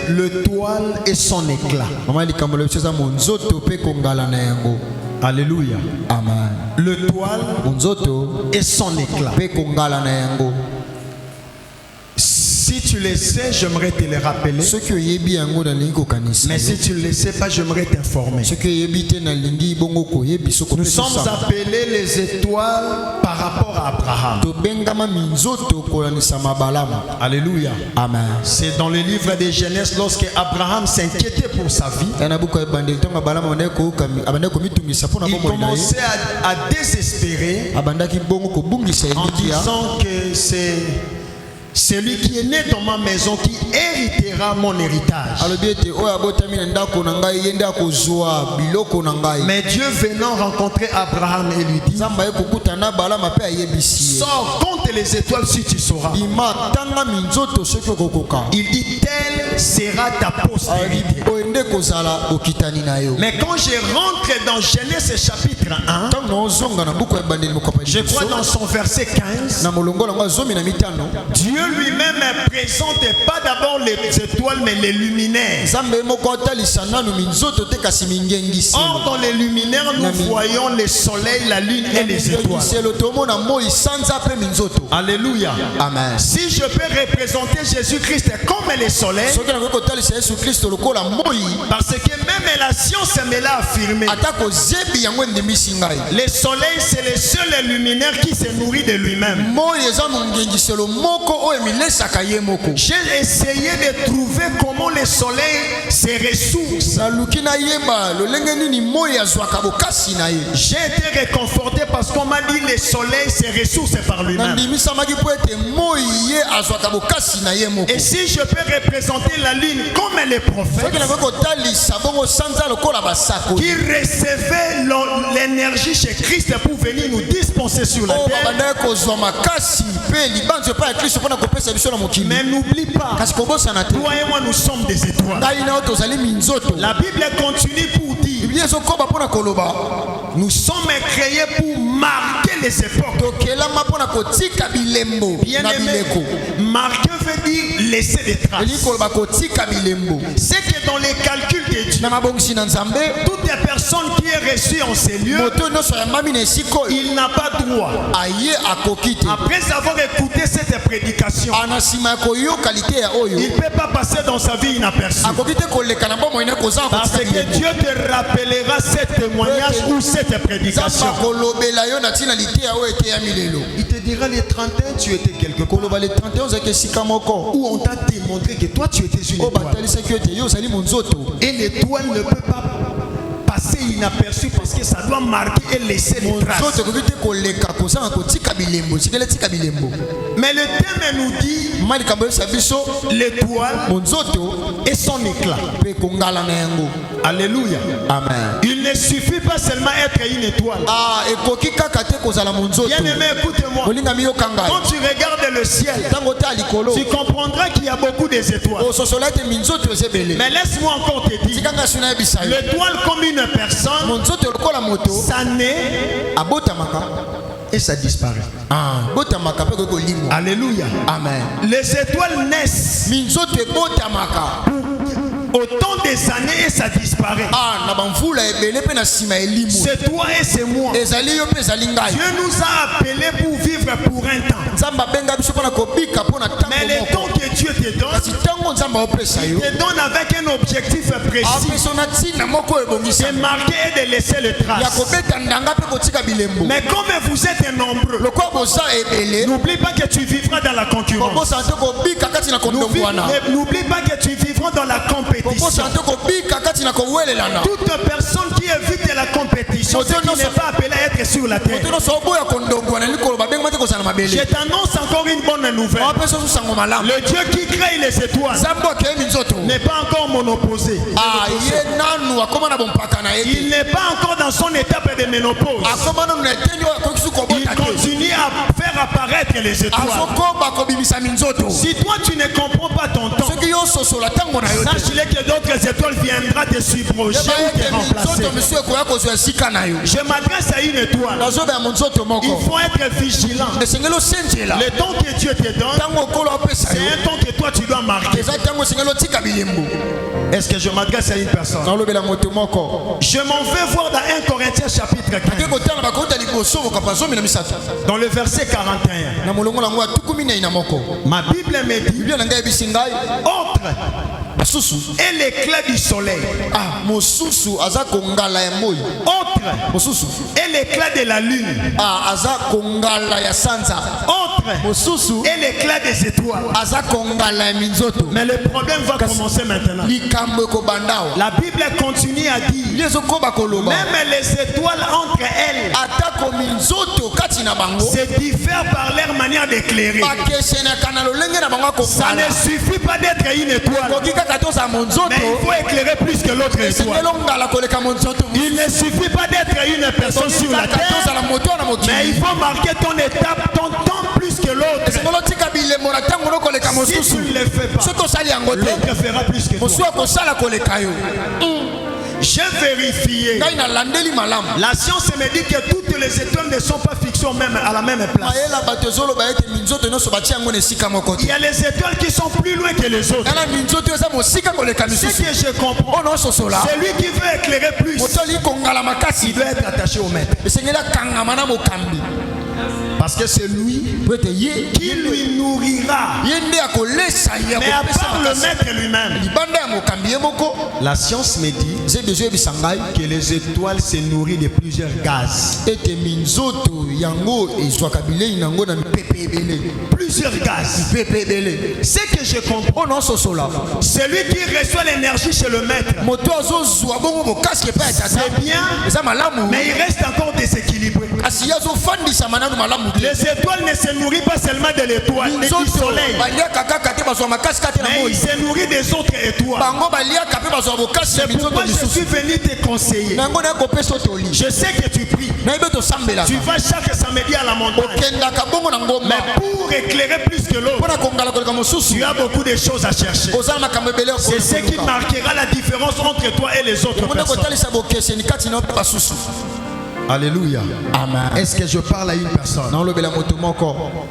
l'étoile et son éclat. Alléluia. Amen. L'étoile et son éclat. Si tu le sais, j'aimerais te le rappeler. Mais si tu ne le sais pas, j'aimerais t'informer. Nous sommes appelés les étoiles par rapport à Abraham. Alléluia. Amen. C'est dans le livre de Genèse lorsque Abraham s'inquiétait pour sa vie. Il commençait à désespérer en disant que c'est celui qui est né dans ma maison qui héritera mon héritage. Mais Dieu venant rencontrer Abraham et lui dit: sors, compte les étoiles si tu sauras. Il dit: telle sera ta postérité. Mais quand je rentre dans Genèse chapitre 1, je crois dans son verset 15, Dieu lui-même ne présente pas d'abord les étoiles mais les luminaires. Or dans les luminaires nous voyons le soleil, la lune et les étoiles. Alléluia. Amen. Si je peux représenter Jésus-Christ comme le soleil, parce que même la science me l'a affirmé, le soleil c'est le seul luminaire qui se nourrit de lui-même. J'ai essayé de trouver comment le soleil se ressource. J'ai été réconforté parce qu'on m'a dit le soleil se ressource par lui-même. Et si je peux représenter la lune comme les prophètes qui recevaient l'énergie chez Christ pour venir nous dispenser sur la terre. Mais n'oublie pas, toi et moi nous sommes des étoiles. La Bible continue pour dire: nous sommes créés pour marquer les époques. Bien-aimé, marquer veut dire laisser des traces. C'est que dans les calculs de Dieu, toute personne qui est reçue en ces lieux, il n'a pas droit, après avoir écouté cette prédication, il ne peut pas passer dans sa vie inaperçu. Parce que Dieu te rappellera ce témoignage ou cette prédication. Il te dira les 31, tu étais quelque part. Où on t'a démontré que toi tu étais une étoile. Et l'étoile ne peut pas passer inaperçu parce que ça doit marquer et laisser des traces. Mais le thème nous dit l'étoile et son éclat. Alléluia. Amen. Il ne suffit pas seulement être une étoile. Bien-aimé, écoute-moi. Quand tu regardes le ciel, tu comprendras qu'il y a beaucoup d'étoiles. Mais laisse-moi encore te dire, l'étoile comme une personne, ça naît et ça disparaît. Alléluia. Amen. Les étoiles naissent autant des années et ça disparaît. C'est toi et c'est moi. Dieu nous a appelés pour vivre pour un temps. Mais le temps que Dieu te donne, il te donne avec un objectif précis. C'est marquer et de laisser le trace. Mais comme vous êtes nombreux, n'oublie pas que tu vivras dans la concurrence. N'oublie pas que tu vivras dans la compétition. Toute personne qui évite la compétition, c'est qui n'est pas appelé à être sur la terre. Je t'annonce encore une bonne nouvelle. Le Dieu qui crée les étoiles n'est pas encore mon opposé. Il n'est pas encore dans son étape de ménopause. Il continue à faire apparaître les étoiles. Si toi tu ne comprends pas ton temps, sache-le que d'autres étoiles viendront te subroger ou te remplacer. Je m'adresse à une étoile. Il faut être vigilant. Le temps que Dieu te donne, c'est un temps que toi tu dois marquer. Est-ce que je m'adresse à une personne? Je m'en vais voir dans 1 Corinthiens chapitre 15. Dans le verset 41. Ma Bible me dit autre et l'éclat du soleil. Autre et l'éclat de la lune. Autre et l'éclat des étoiles. Mais le problème va commencer maintenant. La Bible continue à dire même les étoiles entre elles se diffèrent par leur manière d'éclairer. Ça ne suffit pas d'être une étoile, mais il faut éclairer plus que l'autre étoile. Il ne suffit pas d'être une personne sur la terre, mais il faut marquer ton étape, ton temps plus que l'autre. Si tu ne le fais pas, l'autre fera plus que toi. J'ai vérifié. La science me dit que toutes les étoiles ne sont pas fixées à la même place. Il y a les étoiles qui sont plus loin que les autres. Ce que je comprends, celui qui veut éclairer plus, il doit être attaché au maître. Parce que c'est lui qui lui nourrira. Mais à part le maître lui-même, la science me dit que les étoiles se nourrissent de plusieurs gaz. Plusieurs gaz. Ce que je comprends, celui qui reçoit l'énergie chez le maître, c'est bien, mais il reste encore déséquilibré. Les étoiles ne se nourrissent pas seulement de l'étoile, du soleil, mais ils se nourrissent des autres étoiles. C'est pourquoi je suis venu te conseiller. Je sais que tu pries. Tu vas chaque samedi à la montagne. Mais pour éclairer plus que l'autre, tu as beaucoup de choses à chercher. C'est ce qui marquera la différence entre toi et les autres personnes. Alléluia. Amen. Est-ce que je parle à une personne?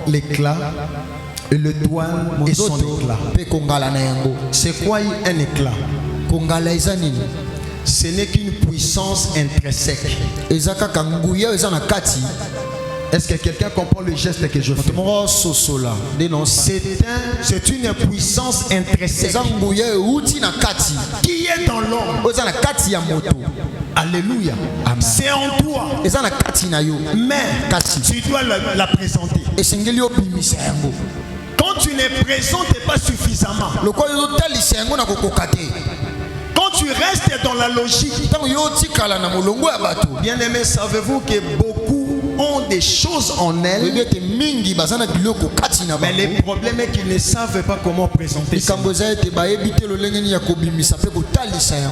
L'éclat et l'étoile et son éclat. C'est quoi un éclat? Ce n'est qu'une puissance intrinsèque. Est-ce que quelqu'un comprend le geste que je fais? C'est une puissance intrinsèque qui est dans l'homme. Alléluia. C'est en toi. Mais tu dois la présenter. Quand tu ne présentes pas suffisamment, quand tu restes dans la logique, bien aimé, savez-vous que beaucoup ont des choses en elles, mais le problème est qu'ils ne savent pas comment présenter ça.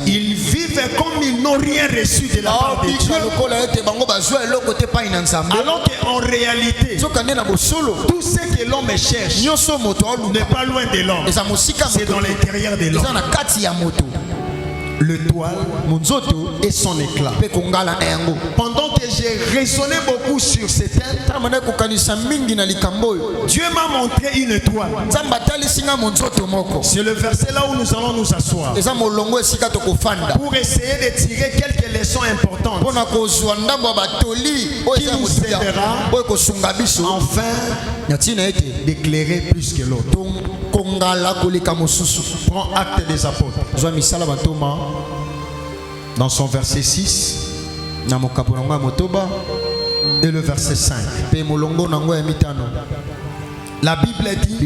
Ils vivent comme ils n'ont rien reçu de la part de Dieu, alors qu'en réalité, tout ce que l'homme cherche n'est pas loin de l'homme, c'est dans l'intérieur de l'homme. L'étoile et son éclat. Pendant que j'ai raisonné beaucoup sur ce thème, Dieu m'a montré une étoile. C'est le verset là où nous allons nous asseoir pour essayer de tirer quelques leçons importantes qui nous aidera enfin d'éclairer plus que l'autre. Prends acte des apôtres. Dans son verset 6 et le verset 5. La Bible dit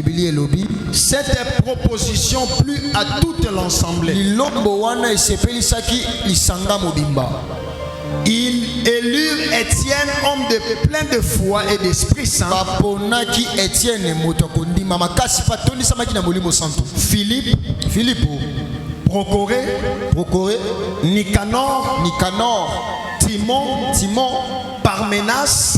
cette proposition plut à toute l'assemblée. Ils élurent Étienne, homme de plein de foi et d'Esprit Saint. Philippe, Procoré, Nicanor, Timon, Parménas,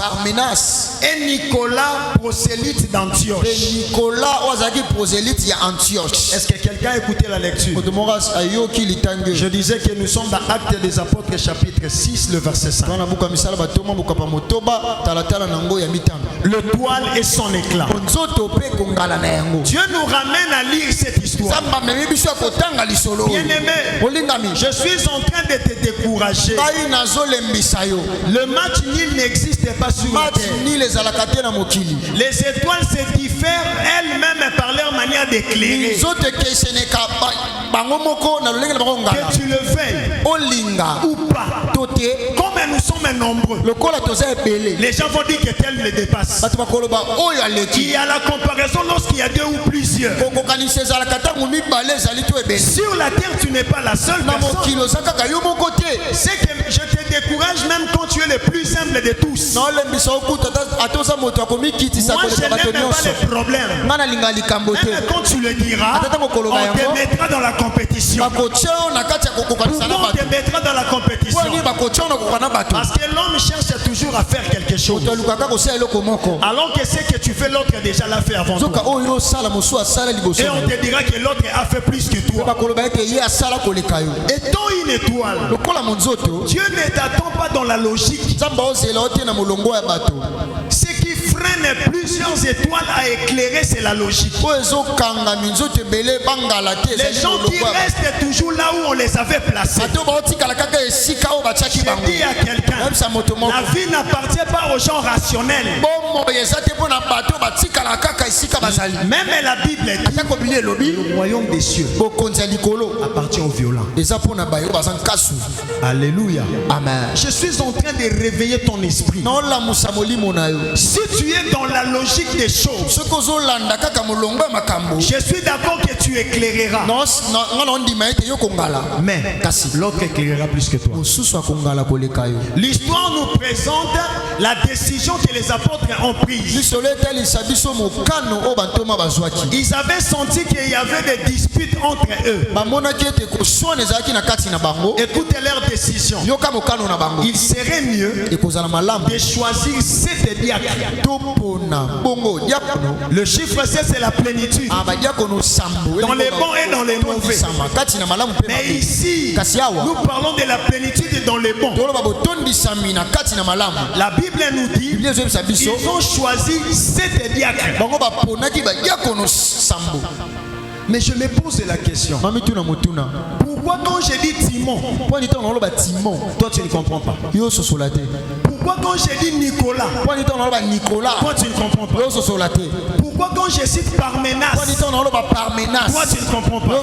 et Nicolas, prosélyte d'Antioche. Nicolas ozaki prosélyte ya Antioche. Est-ce que quelqu'un a écouté la lecture? Je disais que nous sommes dans Actes des Apôtres chapitre 6 le verset 5. Le poil et son éclat. Dieu nous ramène à lire cette histoire. Bien-aimé, je suis en train de te décourager. Le match nul n'existe pas sur la terre. Les étoiles se diffèrent elles-mêmes par leur manière d'éclairer. Que tu le veuilles ou pas, comme nous sommes nombreux, les gens vont dire que tel le dépasse. Il y a la comparaison lorsqu'il y a deux ou plusieurs. Sur la terre, tu n'es pas la seule personne. C'est que je te décourage même quand tu es le plus humble de tous. Moi, je n'aime pas les problèmes. Même quand tu le diras, on te mettra dans la compétition. Pourquoi on te mettra dans la compétition? Parce que l'homme cherche toujours à faire quelque chose. Alors que ce que tu fais, l'autre déjà l'a fait avant toi. Et on te dira que l'autre a fait plus que toi. Étant une étoile, Dieu ne t'attend pas dans la logique. Ce qui freine plusieurs étoiles à éclairer, c'est la logique. Les gens qui restent toujours là où on les avait placés. Je dis à quelqu'un, la vie n'appartient pas aux gens rationnels. Même la Bible dit, le royaume des cieux appartient aux violents. Alléluia. Amen. Je suis en train de réveiller ton esprit. Si tu es dans la logique des choses, je suis d'accord que tu éclaireras. Mais l'autre éclairera plus que toi. L'histoire nous présente la décision que les apôtres ont prise. Ils avaient senti qu'il y avait des disputes entre eux. Écoutez leur décision. Il serait mieux de choisir 7 diacres. Le chiffre 7, c'est la plénitude. Dans les bons et dans les mauvais. Mais ici, nous parlons de la plénitude dans les bons. La Bible nous dit ils ont choisi 7 diacres. Mais je me pose la question. Pourquoi quand j'ai dit Timon, toi tu ne comprends pas? Pourquoi quand j'ai dit Nicolas, toi tu ne comprends pas? Pourquoi quand je cite Parménas, toi tu ne comprends pas?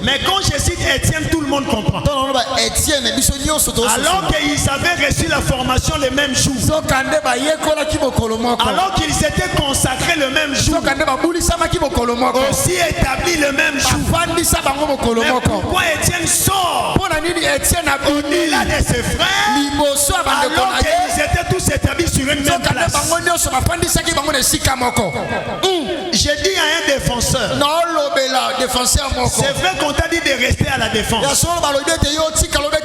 Mais quand je cite Étienne, tout le monde comprend. Alors qu'ils avaient reçu la formation le même jour. Alors qu'ils s'étaient consacrés le même jour. Aussi établis le même jour. Mais pourquoi Étienne sort au-delà de ses frères alors qu'ils étaient tous établis sur une même place? J'ai dit à un défenseur, c'est vrai qu'on t'a dit de rester à la défense.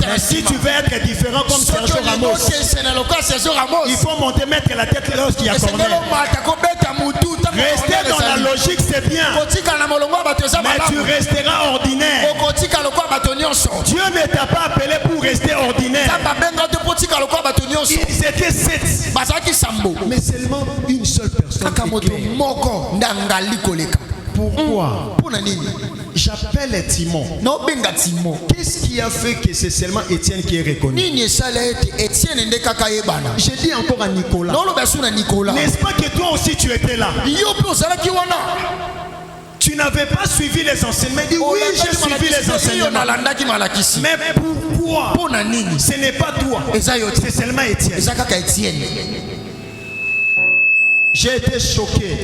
Mais si tu veux être différent comme Sergio Ramos, il faut monter mettre la tête lorsqu'il y a corner. Rester dans la logique, c'est bien. Mais tu resteras ordinaire. Dieu ne t'a pas appelé pour rester ordinaire. Ils étaient 7. Mais seulement une seule personne. Pourquoi? J'appelle Timon. Qu'est-ce qui a fait que c'est seulement Étienne qui est reconnu? J'ai dit encore à Nicolas. N'est-ce pas que toi aussi tu étais là? Tu n'avais pas suivi les enseignements. Dis oui, j'ai suivi les enseignements. Mais pourquoi? Ce n'est pas toi, c'est seulement Étienne. J'ai été choqué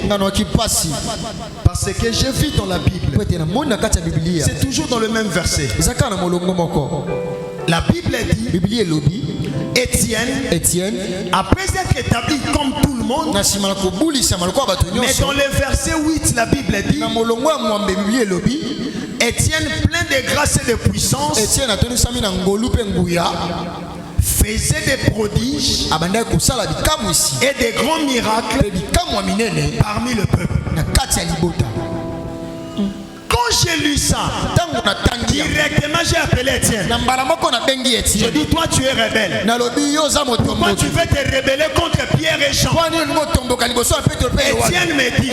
parce que j'ai vu dans la Bible, c'est toujours dans le même verset. La Bible dit Étienne, après être établi comme tout le monde, mais dans le verset 8, la Bible dit Étienne, plein de grâce et de puissance, faisait des prodiges et des grands miracles parmi le peuple. Quand j'ai lu ça, directement j'ai appelé Étienne. Je dis, toi tu es rebelle. Pourquoi tu veux te rebeller contre Pierre et Jean? Étienne me dit,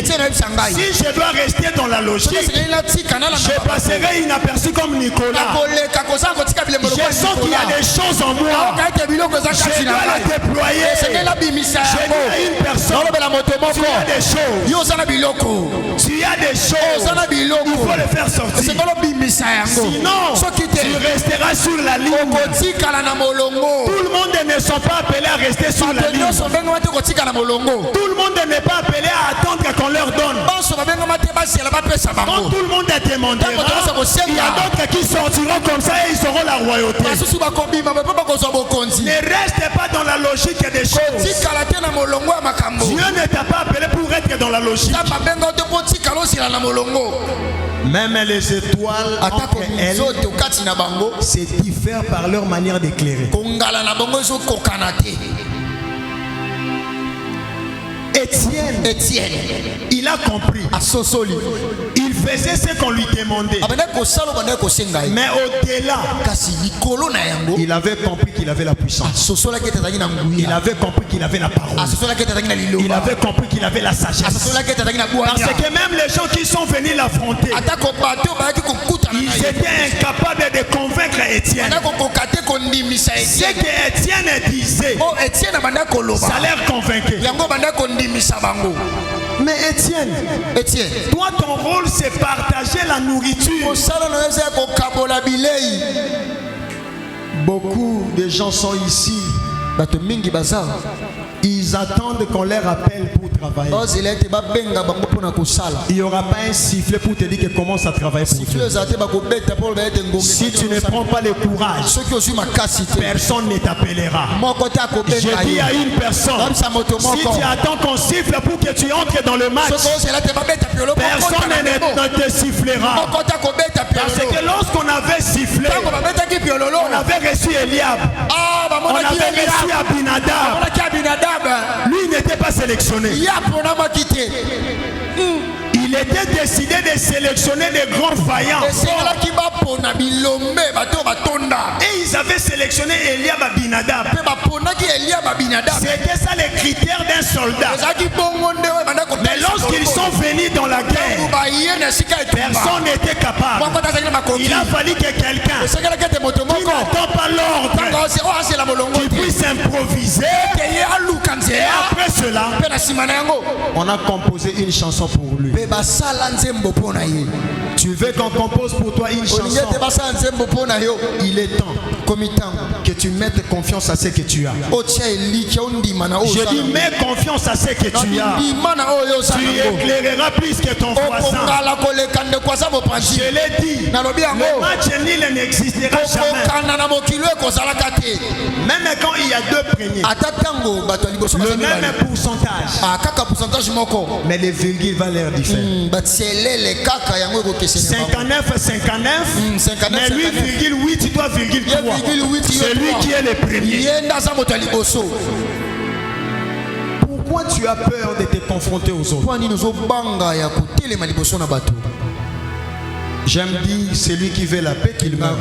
si je dois rester dans la logique, je passerai inaperçu comme Nicolas. Je sens qu'il y a des choses en moi. Je dois la déployer. Je dis à une personne, tu as des choses. Tu as des choses. Il faut le faire sortir. Sinon, tu resteras sur la ligne. Tout le monde ne sont pas appelés à rester sur la ligne. Tout le monde n'est pas appelé à attendre qu'on leur donne. Quand tout le monde est demandé, il y a d'autres qui sortiront comme ça et ils auront la royauté. Ne reste pas dans la logique des choses. Dieu ne t'a pas appelé pour être dans la logique. Même les étoiles entre elles se diffèrent par leur manière d'éclairer. Étienne, il a compris. Il faisait ce qu'on lui demandait. Mais au-delà, il avait compris qu'il avait la puissance. Il avait compris qu'il avait la parole. Il avait compris qu'il avait la sagesse. Parce que même les gens qui sont venus l'affronter, ils étaient incapables de convaincre Étienne. Ce que Étienne disait, ça leur convainquait. Mais Étienne, toi ton rôle c'est partager la nourriture. Beaucoup de gens sont ici. Ils attendent qu'on leur appelle pour travailler. Il n'y aura pas un sifflet pour te dire que commence à travailler pour Dieu. Si tu ne prends pas le courage, personne ne t'appellera. Je dis à une personne, si tu attends qu'on siffle pour que tu entres dans le match, personne ne te sifflera. Parce que lorsqu'on avait sifflé, on avait reçu Eliab, on avait reçu Abinadab. Lui n'était pas sélectionné. Il était décidé de sélectionner des grands vaillants. Et ils avaient sélectionné Eliab Abinadab. C'était ça les critères d'un soldat. Mais lorsqu'ils sont venus dans la guerre, personne n'était capable. Il a fallu que quelqu'un qui n'attend pas l'ordre, qui puisse improviser. Et après cela, on a composé une chanson pour lui. Tu veux qu'on compose pour toi une chanson? Il est temps que tu mettes confiance à ce que tu as. Je dis, mets confiance à ce que tu as. Tu éclaireras plus que ton voisin. Je l'ai dit, le match nul n'existera jamais. Même quand il y a deux premiers, le même pourcentage, mais les virgules valent l'air différent. 59, mais 8,8 doit 0,3. C'est lui qui est le premier. Pourquoi tu as peur de te confronter aux autres? J'aime dire, celui qui veut la paix qu'il meurt.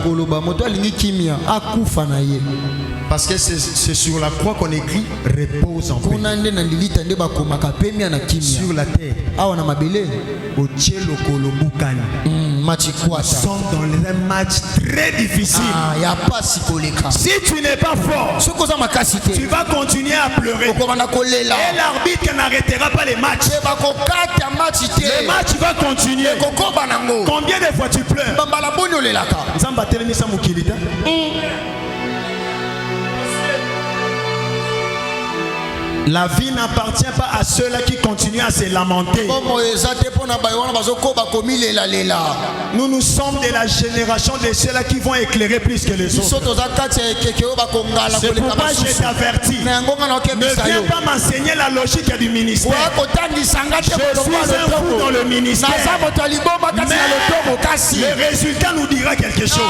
Parce que c'est sur la croix qu'on écrit repose en paix. Sur la terre, nous sommes dans un match très difficile. Si tu n'es pas fort, tu vas continuer à pleurer. Et l'arbitre n'arrêtera pas les matchs. Le match va continuer. Combien de fois tu pleures? La vie n'appartient pas à ceux-là qui continuent à se lamenter. Nous sommes de la génération de ceux-là qui vont éclairer plus que les autres. C'est pourquoi je t'avertis. Ne viens pas m'enseigner la logique du ministère. Je suis un fou dans le ministère. Mais le résultat nous dira quelque chose.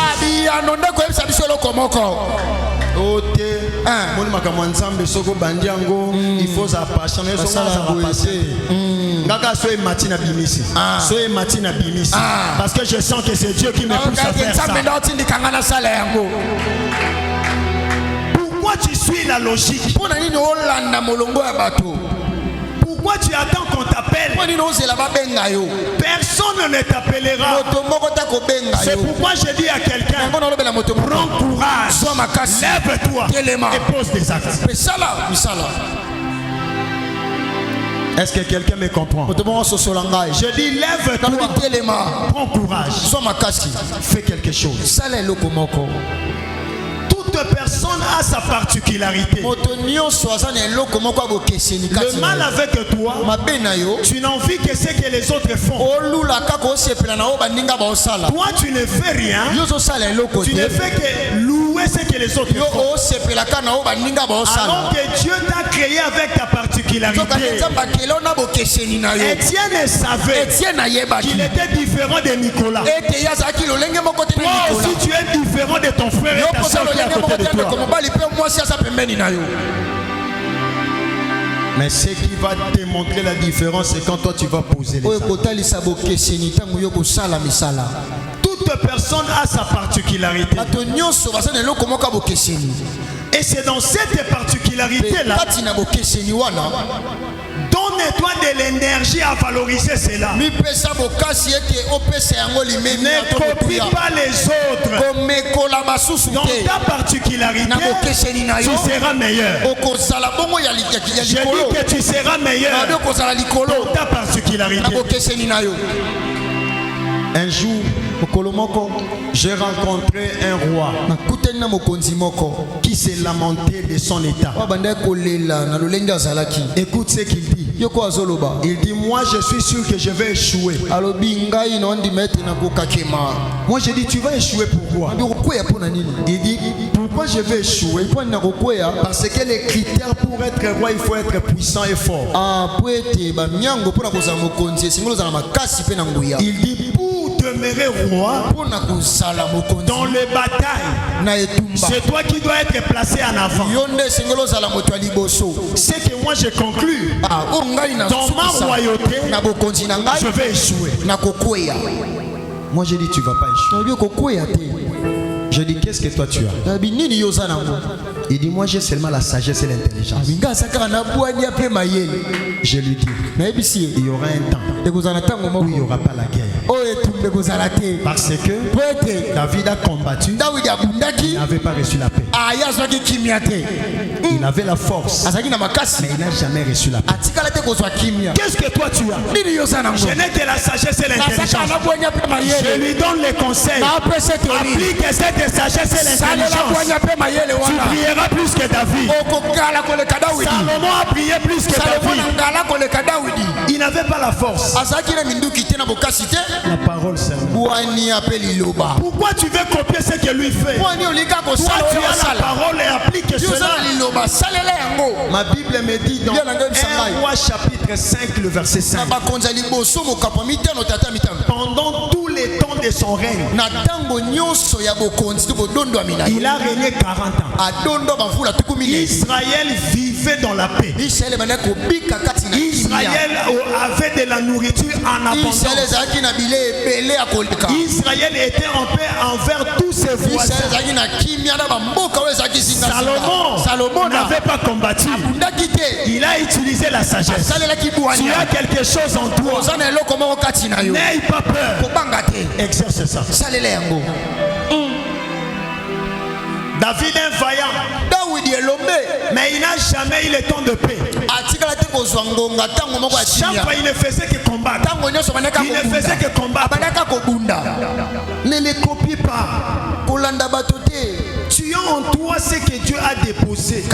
Moni makambo nzambe soko bandiango il faut ça passionner so ça va passer. Ngaka soye matina bimisi. Soye matina bimisi. Parce que je sens que c'est Dieu qui me pousse à faire ça. Pourquoi tu suis la logique? Pourquoi tu attends qu'on t'appelle? Personne ne t'appellera. C'est pourquoi je dis à quelqu'un, prends courage, lève-toi et pose des actes. Est-ce que quelqu'un me comprend? Je dis lève-toi, prends courage, fais quelque chose. Toute personne a sa particularité. Le mal avec toi, tu n'as envie que ce que les autres font. Toi, tu ne fais rien. Tu ne fais que louer ce que les autres font. Alors que Dieu t'a créé avec ta particularité. Étienne savait qu'il était différent de Nicolas. Toi aussi, tu es différent de ton frère et ta soeur qui est à côté de toi. Mais ce qui va démontrer la différence, c'est quand toi tu vas poser les actes. Toute personne a sa particularité. Et c'est dans cette particularité-là, donne-toi de l'énergie à valoriser cela. Ne copie pas les autres. Dans ta particularité, tu seras meilleur. Je dis que tu seras meilleur dans ta particularité. Un jour, j'ai rencontré un roi qui s'est lamenté de son état. Écoute ce qu'il dit. Il dit, moi je suis sûr que je vais échouer. Moi je dis, tu vas échouer pourquoi? Il dit, pourquoi je vais échouer? Parce que les critères pour être roi, il faut être puissant et fort. Il dit, pour demeurer roi dans les batailles, c'est toi qui dois être placé en avant. C'est que moi j'ai conclu, dans ma royauté, je vais échouer. Moi j'ai dit, tu ne vas pas échouer. Je dis, qu'est-ce que toi tu as? Il dit, moi j'ai seulement la sagesse et l'intelligence. Je lui dis, il y aura un temps où il n'y aura pas la guerre. Parce que David a combattu, il n'avait pas reçu la paix. Il avait la force, mais il n'a jamais reçu la paix. Qu'est-ce que toi tu as? Je n'ai que la sagesse et l'intelligence. Je lui donne les conseils. Applique cette sagesse et l'intelligence. Tu prieras plus que David. Salomon a prié plus que David. Il n'avait pas la force. La parole seulement. Pourquoi tu veux copier ce que lui fait? Toi tu as la parole et applique cela. Ma Bible me dit dans 1 Roi chapitre 5 le verset 5. Pendant tous les temps de son règne, il a régné 40 ans. Israël vivait dans la paix. Israël avait de la nourriture en abondance. Israël était en paix envers tous ses voisins. Salomon n'avait pas combattu. Il a utilisé la sagesse. Tu as quelque chose en toi. N'aie pas peur. Exerce ça. David est vaillant, mais il n'a jamais eu le temps de paix. Chaque fois il ne faisait que combattre. Il ne faisait que combattre. Ne les copie pas. Tu as en toi ce que Dieu a déposé.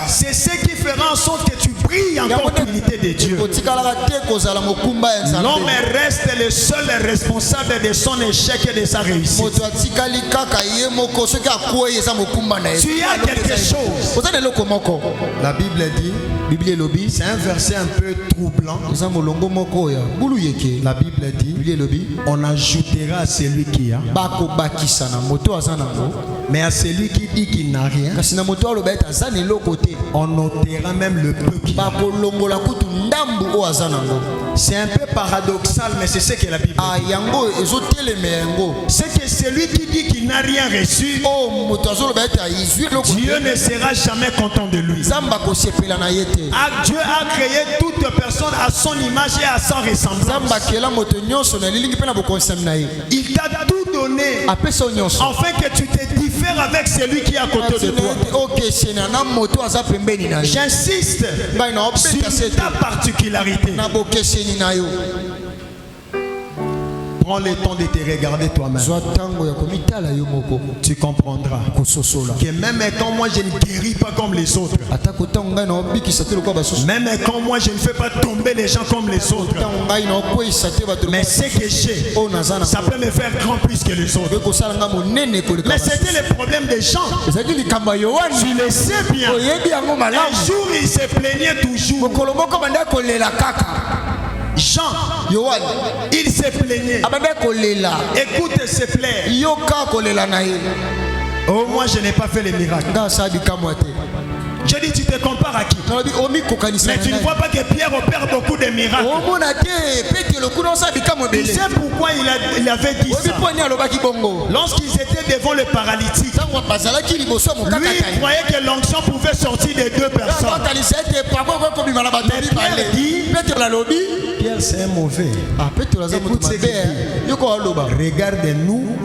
C'est ce qui fera en sorte que tu prie encore l'unité de Dieu. L'homme reste le seul responsable de son échec et de sa réussite. Tu as quelque chose. La Bible dit, c'est un verset un peu troublant. La Bible dit, on ajoutera à celui qui a, mais à celui qui dit qu'il n'a rien, on notera même le peu qu'il a. C'est un peu paradoxal, mais c'est ce que la Bible dit. C'est que celui qui dit qu'il n'a rien reçu, Dieu ne sera jamais content de lui. Dieu a créé toute personne à son image et à sa ressemblance. Il t'a tout donné afin que tu te diffères avec celui qui est à côté de toi. J'insiste sur ta particularité. Prends le temps de te regarder toi-même. Tu comprendras que même quand moi je ne guéris pas comme les autres, même quand moi je ne fais pas tomber les gens comme les autres, mais ce que j'ai, ça peut me faire grand plus que les autres. Mais c'était le problème des gens. Tu le sais bien. Un jour il se plaignait toujours. Jean, il se plaignait. Écoute se plaire. Oh, moi je n'ai pas fait les miracles. Je dis, tu te compares à qui? Mais tu ne vois pas que Pierre opère beaucoup de miracles. Tu sais pourquoi il avait dit ça? Lorsqu'ils étaient devant le paralytique, lui il croyait que l'onction pouvait sortir des deux personnes. Mais Pierre dit, Pierre c'est un mauvais. Écoute ce qu'il dit. Regarde-nous.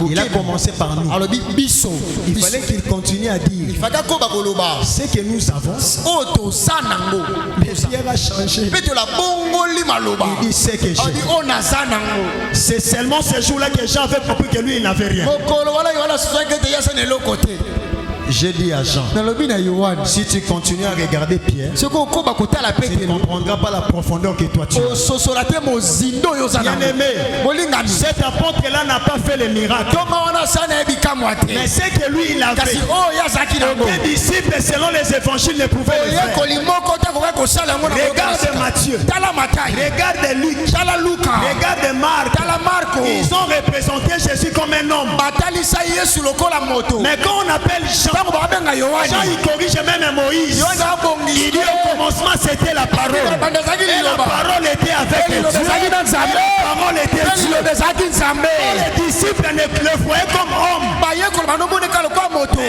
Il a commencé par nous. Il fallait qu'il continue à dire ce que nous avons. Mais Pierre a changé. Il dit ce que j'ai. C'est seulement ce jour-là que Jean avait compris que lui il n'avait rien. J'ai dit à Jean, si tu continues à regarder Pierre, tu ne comprendras pas la profondeur que toi tu as. Bien-aimé, cet apôtre-là n'a pas fait les miracles. Mais c'est que lui il avait. Les disciples selon les évangiles ne pouvaient le faire. Regarde Matthieu, regarde Luc, regarde Marc. Ils ont représenté Jésus comme un homme. Mais quand on appelle Jean, il corrige même Moïse. Il dit au commencement c'était la parole. Et la parole était avec Dieu. Et la parole était Dieu. Les disciples le voyaient comme homme.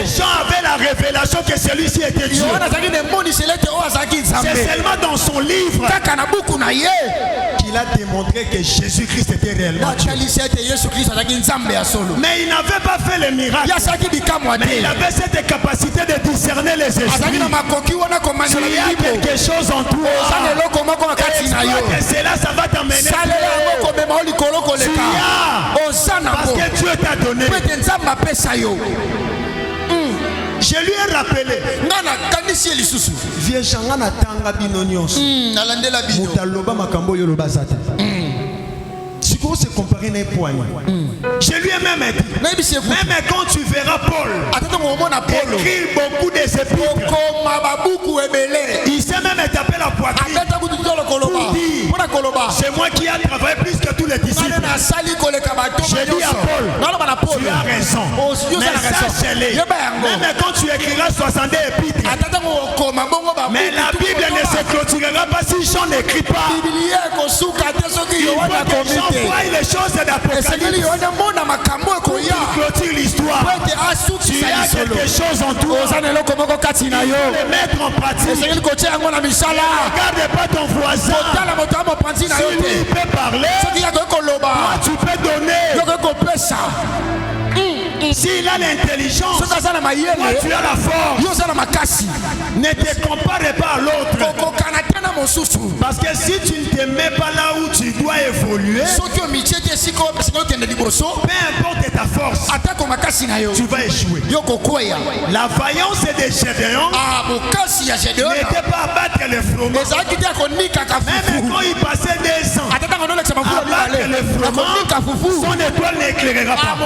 Jean avait la révélation que celui-ci était Dieu. C'est seulement dans son livre qu'il a démontré que Jésus-Christ était réellement Dieu. Mais il n'avait pas fait le miracle. Mais il avait cette capacité de discerner les esprits. Il y a quelque chose en toi. Et cela, ça va t'amener. Tu as. Parce que Dieu t'a donné. Je lui ai rappelé. Vieux Shangana Tanga Binonyos. Mutaloba Makambo Yorobazata. Tu peux se comparer d'un point. Je lui ai même dit, même quand tu verras Paul écrire beaucoup de épîtres, il s'est même tapé la poitrine pour dire, c'est moi qui ai travaillé plus que tous les disciples. J'ai dit à Paul, tu as raison. Mais sachez-le, même quand tu écriras 62 épîtres, mais la Bible ne se clôturera pas si Jean n'écrit pas. Il faut que Jean voie les choses d'Apocalypse. Clôture l'histoire. Tu as quelque chose en toi. Il faut le mettre en pratique. Regarde pas ton voisin. Si lui peut parler, toi tu peux donner. S'il a l'intelligence, toi tu as la force. Ne te compare pas à l'autre. Parce que si tu ne te mets pas là où tu dois évoluer, peu importe ta force, tu vas échouer. La vaillance des Gédéons n'était pas à battre les froment. Même quand il passait des ans à battre les froment, son étoile n'éclairera pas.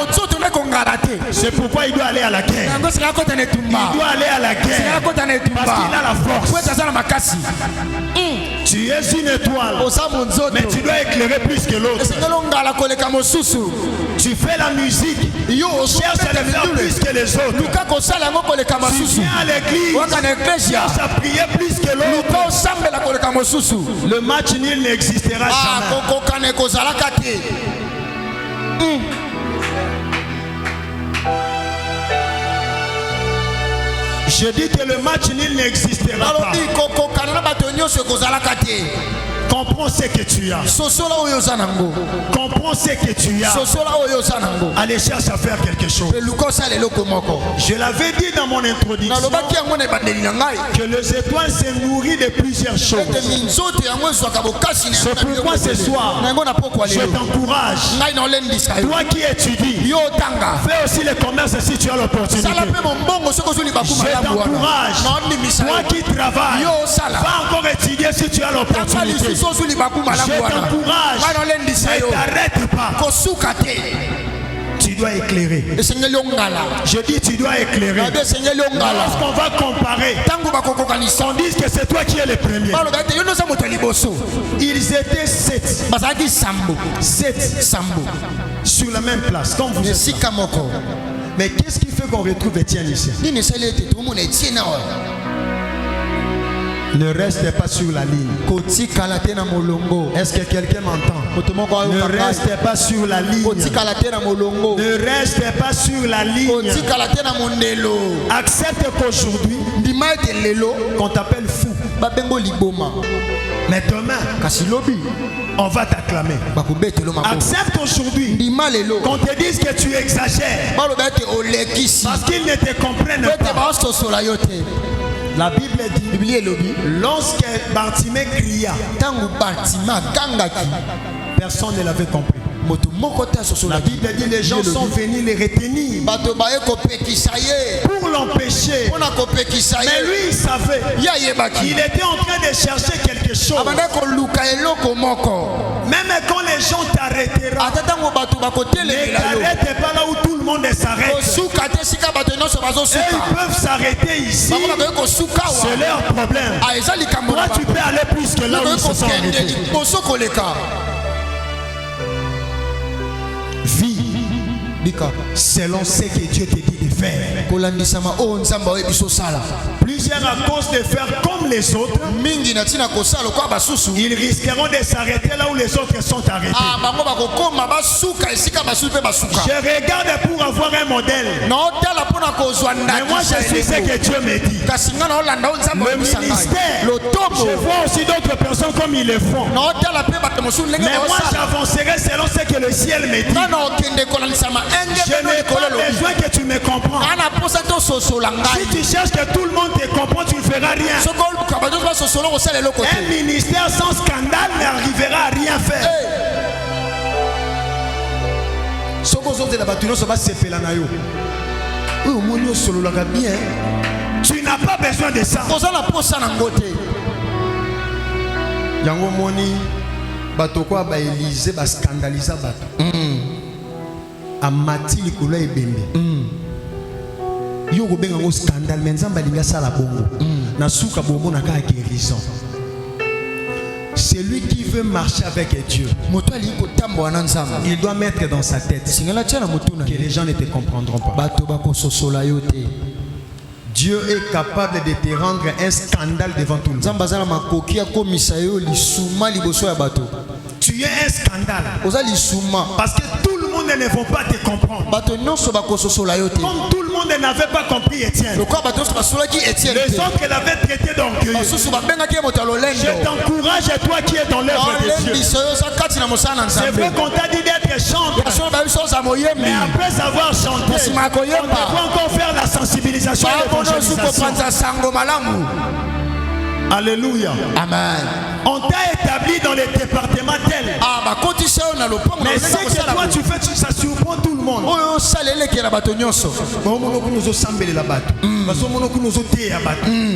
C'est pourquoi il doit aller à la guerre. Il doit aller à la guerre parce qu'il a la force. Tu es une étoile, mais tu dois éclairer plus que l'autre. Tu fais la musique, cherche à le faire plus que les autres. Tu viens à l'église, cherche à prier plus que l'autre. Le match nul n'existera jamais. Je dis que le match nul n'existera pas. Comprends ce que tu as. Comprends ce que tu as. Allez, cherche à faire quelque chose. Je l'avais dit dans mon introduction que les étoiles se nourrissent de plusieurs choses. C'est pourquoi ce soir, je t'encourage. Toi qui étudies, fais aussi le commerce si tu as l'opportunité. Je t'encourage. Toi qui travailles, va encore étudier si tu as l'opportunité. Je t'encourage, ne t'arrête pas. Tu dois éclairer. Je dis tu dois éclairer. Lorsqu'on va comparer, on dit que c'est toi qui es le premier. Ils étaient 7 sur la même place comme vous êtes. Mais qu'est-ce qui fait qu'on retrouve Étienne ici? Ne reste pas sur la ligne. Est-ce que quelqu'un m'entend? Ne reste pas sur la ligne. Ne reste pas sur la ligne. Accepte qu'aujourd'hui, qu'on t'appelle fou. Mais demain, on va t'acclamer. Accepte aujourd'hui qu'on te dise que tu exagères parce qu'ils ne te comprennent pas. La Bible dit, lorsque Bartimée cria, personne ne l'avait compris. La Bible dit les gens sont venus les retenir pour l'empêcher. Mais lui il savait. Il était en train de chercher quelque chose. Même quand les gens t'arrêteront, ne t'arrête pas là où tout le monde s'arrête. Et ils peuvent s'arrêter ici. C'est leur problème. Toi tu peux aller plus que là où ils se sont arrêtés. Vis selon ce que Dieu te dit de faire. Plusieurs à cause de faire comme les autres, ils risqueront de s'arrêter là où les autres sont arrêtés. Je regarde pour avoir un modèle. Mais moi je suis ce que Dieu me dit. Le ministère, je vois aussi d'autres personnes comme ils le font. Mais moi j'avancerai selon ce que le ciel me dit. Je n'ai pas besoin que tu me comprends. Si tu cherches que tout le monde te comprend, tu ne feras rien. Un ministère sans scandale n'arrivera à rien faire. Tu n'as pas besoin de ça. Yango moni bato kwa ba Élysée ba scandaliser bato. Amati likolo ebembe. Yo ko benga ngo scandale mais nzamba linga sala bongo. Na suka bongo na ka guérison. Celui qui veut marcher avec Dieu, il doit mettre dans sa tête que les gens ne te comprendront pas. Dieu est capable de te rendre un scandale devant tout le monde. Tu es un scandale parce que tout le monde ne va pas te comprendre. Comme tout le monde n'avait pas compris Étienne, les autres l'avaient traité d'orgueilleux. Je t'encourage, toi qui es dans l'œuvre de Dieu. C'est vrai qu'on t'a dit d'être chanteur, mais après avoir chanté, on doit encore faire la sensibilisation et l'évangélisation. Alléluia. Amen. On t'a établi dans les départements tels. Mais ce que toi tu fais, ça surprend tout le monde.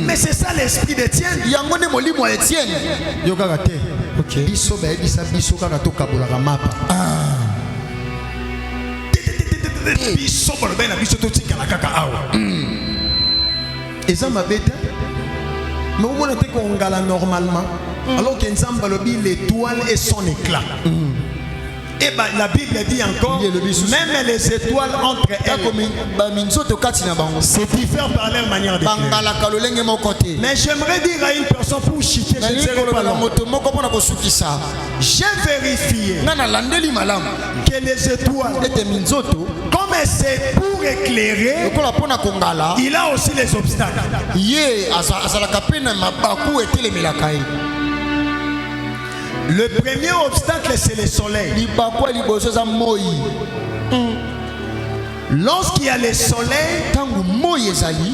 Mais c'est ça l'esprit d'Étienne. Ok. Et ça m'a bête. Mais au moins on gala normalement. Alors que l'étoile et son éclat. Et bah, la Bible dit encore, même les étoiles entre elles se diffèrent par leur manière d'éclairer. Mais j'aimerais dire à une personne pour chiquer, je ne sais pas long. J'ai vérifié que les étoiles, comme c'est pour éclairer, il a aussi les obstacles. Le premier obstacle, c'est le soleil. Lorsqu'il y a le soleil,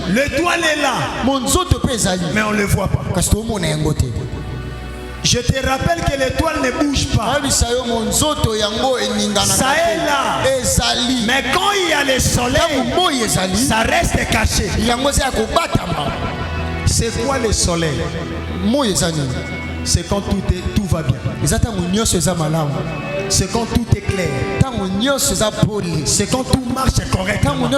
l'étoile est là, mais on ne le voit pas. Je te rappelle que l'étoile ne bouge pas. Ça est là. Mais quand il y a le soleil, ça reste caché. C'est quoi le soleil? C'est quand tout va bien. C'est quand tout est clair. C'est quand tout marche correctement.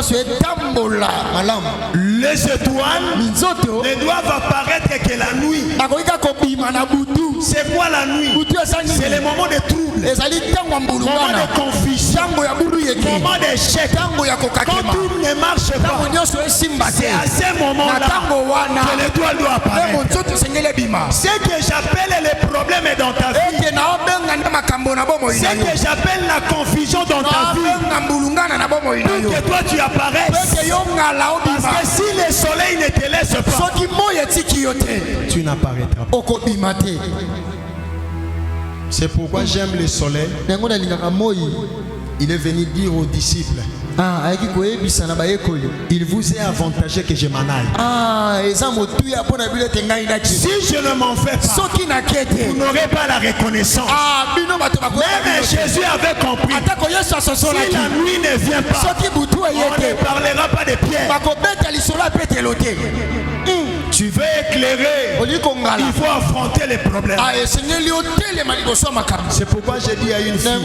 Les étoiles ne doivent apparaître que la nuit. C'est quoi la nuit? C'est les moments de trouble, moments de confusion, moments d'échec. Quand tout ne marche pas, c'est à ce moment-là que l'étoile doit apparaître. Ce que j'appelle les problèmes dans ta vie, ce que j'appelle la confusion dans ta vie, pour que toi tu apparaisses. Parce que si le soleil ne te laisse pas, tu n'apparaîtras pas. C'est pourquoi j'aime le soleil. Il est venu dire aux disciples, il vous est avantagé que je m'en aille. Si je ne m'en fais pas, vous n'aurez pas la reconnaissance. Même Jésus avait compris, si la nuit ne vient pas, on ne parlera pas de pierre. Tu veux éclairer, il faut affronter les problèmes. C'est pourquoi j'ai dit à une fille, je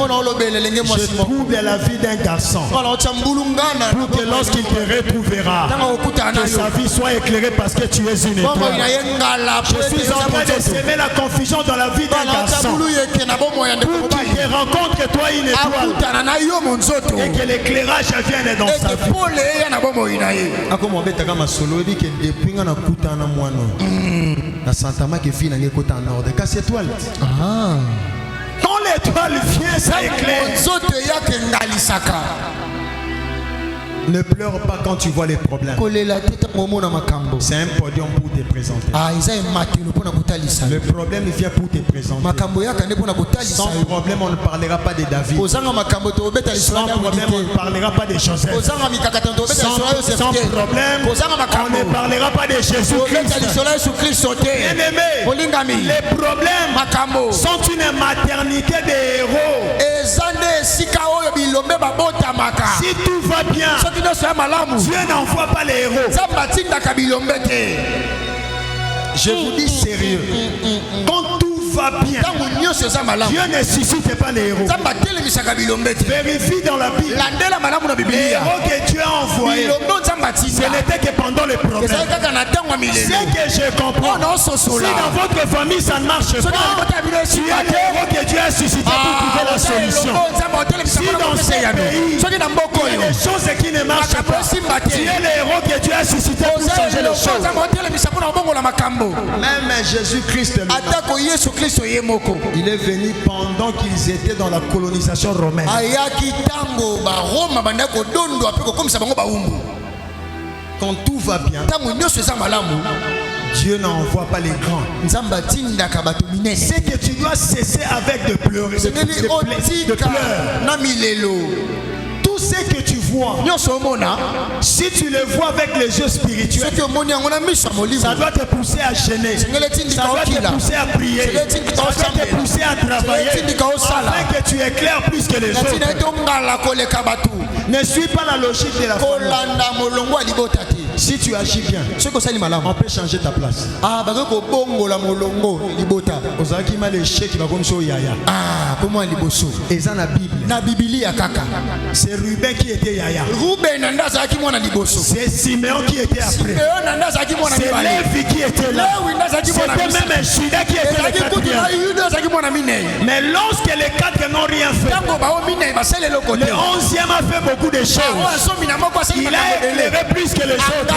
trouve la vie d'un garçon pour que lorsqu'il te retrouvera, que sa vie soit éclairée parce que tu es une étoile. Je suis en train de semer la confusion dans la vie d'un garçon pour qu'il te rencontre que toi une étoile et que l'éclairage vienne dans sa vie. Quand l'étoile vient, ça éclaire. Ne pleure pas quand tu vois les problèmes. C'est un podium pour te présenter. Le problème vient pour te présenter. Sans problème, on ne parlera pas de David. Sans problème, on ne parlera pas de Joseph. Sans problème, on ne parlera pas de Jésus-Christ. Bien-aimé, les problèmes sont une maternité des héros. Si tout va bien, Dieu n'envoie pas les héros. Je vous dis sérieux. Quand tout va bien, Dieu ne suscite pas les héros. Vérifie dans la Bible. Les héros que Dieu a envoyés, ce n'était que pendant les problèmes. C'est que je comprends. Si dans votre famille ça ne marche pas, tu es le héros que Dieu a suscité pour trouver la solution. Si dans ce pays, il y a des choses qui ne marchent pas, tu es le héros que Dieu a suscité pour changer les choses. Même Jésus-Christ il est venu pendant qu'ils étaient dans la colonisation romaine. Quand tout va bien, Dieu n'envoie pas les grands. C'est que tu dois cesser avec de pleurer. Tout ce que tu vois, si tu le vois avec les yeux spirituels, ça doit te pousser à gêner, ça doit te pousser à prier, ça doit te pousser à travailler, afin que tu éclaires plus que les autres. Ne suis pas la logique de la famille. Si tu agis bien, on peut changer ta place. Ozaki mal échec va comme ça yaya. Comment liboso? Et dans la Bible. Na Biblia kaka. C'est Ruben qui était yaya. Ruben nanda zaki mwana liboso. C'est Simeon qui était après. Simeon nanda zaki mwana c'est Lévi qui était là. C'était même Judas qui était le quatrième. Mais lorsque les quatre n'ont rien fait, le 11e a fait beaucoup de choses. Il a éclairé plus que les autres.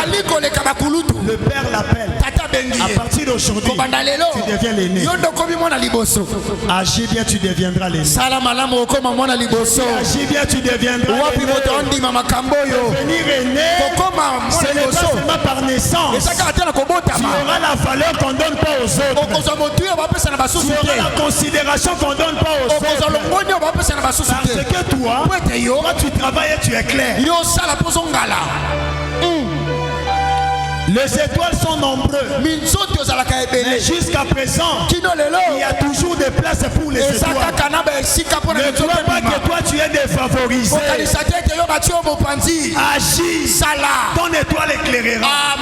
Le père l'appelle. À partir d'aujourd'hui, tu deviens l'aîné. Agis bien, tu deviendras l'aîné. Agis bien, tu deviendras l'aîné. Devenir aîné, ce n'est pas seulement par naissance. Tu auras la valeur qu'on ne donne pas aux autres. Tu auras la considération qu'on ne donne pas aux autres. Parce que toi, tu travailles et tu es clair. Les étoiles sont nombreux. Mais jusqu'à présent, il y a toujours des places pour les étoiles. Ne crois pas que toi tu es défavorisé. Agis. Ton étoile éclairera.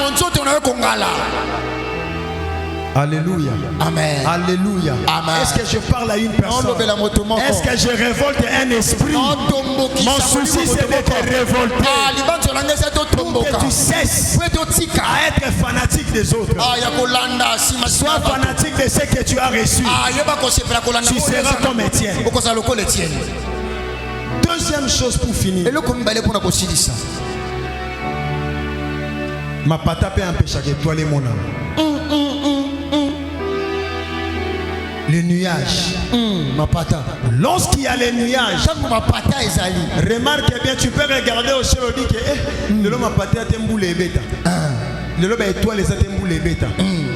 Alléluia. Amen. Alléluia. Amen. Est-ce que je parle à une personne? Est-ce que je révolte un esprit? Mon souci c'est de te révolter. Pour que tu cesses à être fanatique des autres. Sois fanatique de ce que tu as reçu. Tu seras comme Étienne. Deuxième chose pour finir. Ma pata peut empêcher que toi les mon âme. Les nuages. Lorsqu'il y a les nuages, remarque bien, tu peux regarder au ciel et dire que le ma pata est emboulé bêta. Le lobe étoile les emboulé bêta.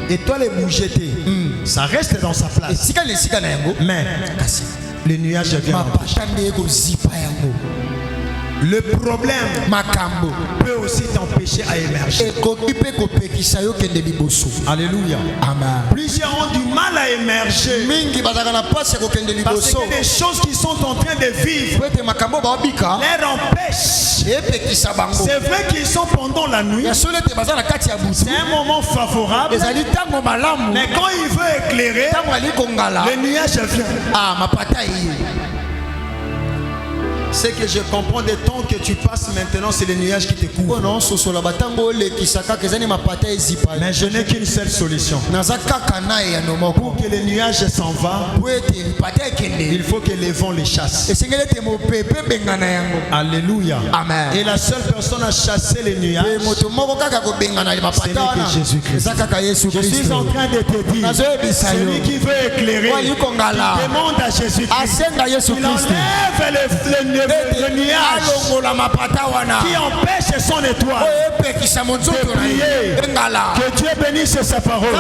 Étoile est bougée. Ça reste dans sa place. Mais les nuages viennent. Le problème peut aussi t'empêcher à émerger. Alléluia. Amen. Plusieurs ont du mal à émerger parce que des choses qui sont en train de vivre les empêchent. C'est vrai qu'ils sont pendant la nuit. C'est un moment favorable. Mais quand il veut éclairer, le nuage vient. Ce que je comprends des temps que tu passes maintenant, c'est les nuages qui te couvrent. Mais je n'ai qu'une seule solution. Pour que les nuages s'en vont, il faut que les vents les chassent. Alléluia. Amen. Et la seule personne à chasser les nuages, ce n'est que Jésus-Christ. Je suis en train de te dire, celui qui veut éclairer, il demande à Jésus-Christ. Il enlève le nuage qui empêche son étoile de prier. Que Dieu bénisse sa parole.